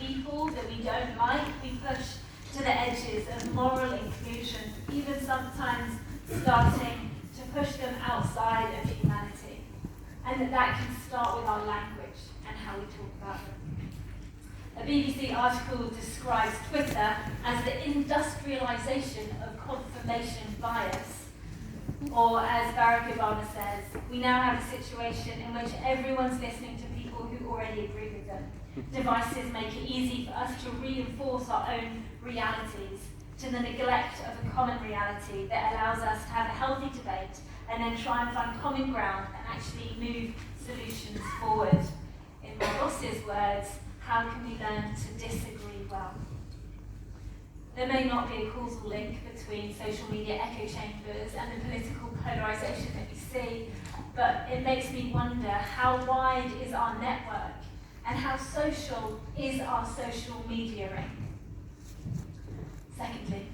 people that we don't like, we push to the edges of moral inclusion, even sometimes starting to push them outside of humanity. And that can start with our language and how we talk about them. A BBC article describes Twitter as the industrialization of confirmation bias. Or as Barack Obama says, we now have a situation in which everyone's listening to people who already agree with them. Devices make it easy for us to reinforce our own realities to the neglect of a common reality that allows us to have a healthy debate and then try and find common ground and actually move solutions forward. In my boss's words, how can we learn to disagree well? There may not be a causal link between social media echo chambers and the political polarization that we see, but it makes me wonder how wide is our network and how social is our social media ring? Secondly,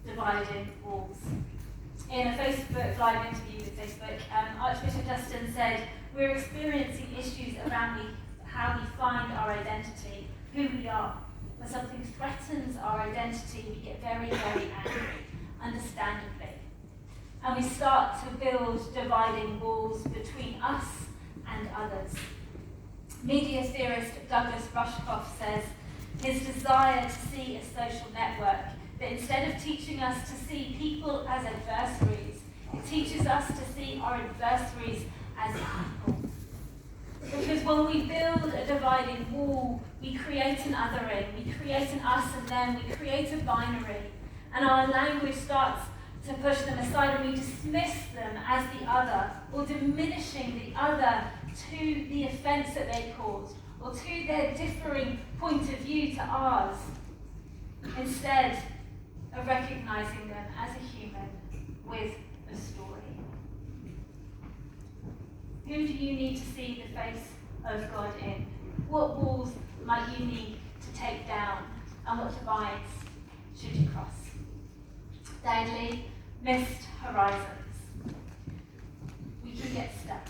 dividing walls. In a Facebook live interview with Facebook, Archbishop Dustin said, we're experiencing issues around how we find our identity, who we are. When something threatens our identity, we get very, very angry, understandably. And we start to build dividing walls between us and others. Media theorist Douglas Rushkoff says his desire to see a social network that instead of teaching us to see people as adversaries, it teaches us to see our adversaries as people. Because when we build a dividing wall, we create an othering, we create an us and them, we create a binary, and our language starts to push them aside and we dismiss them as the other, or diminishing the other to the offence that they caused, or to their differing point of view to ours, instead of recognizing them as a human with a story. Who do you need to see the face of God in? What walls might you need to take down? And what divides should you cross? Thirdly, missed horizons. We can get stuck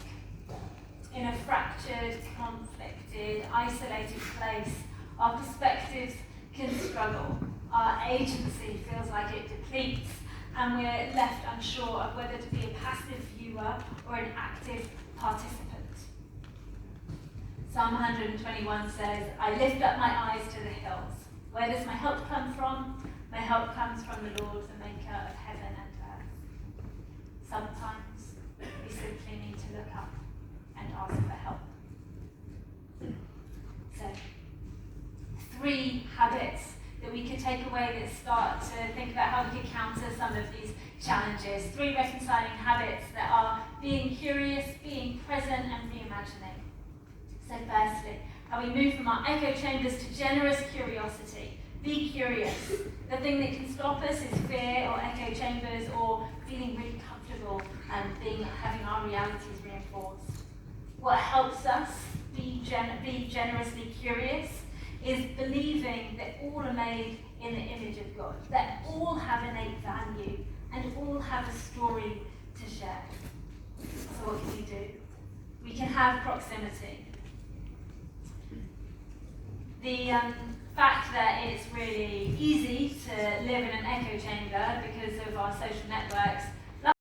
in a fractured, conflicted, isolated place. Our perspectives can struggle. Our agency feels like it depletes, and we're left unsure of whether to be a passive viewer or an active participant. Psalm 121 says, I lift up my eyes to the hills. Where does my help come from? My help comes from the Lord, the maker of heaven and earth. Sometimes we simply need to look up and ask for help. So, 3 habits that we could take away that start to think about how we could counter some of these challenges. 3 reconciling habits that are being curious, being present, and reimagining. So firstly, how we move from our echo chambers to generous curiosity. Be curious. The thing that can stop us is fear or echo chambers or feeling really comfortable and having our realities reinforced. What helps us be generously curious is believing that all are made in the image of God, that all have innate value and all have a story to share. So what can we do? We can have proximity. The fact that it's really easy to live in an echo chamber because of our social networks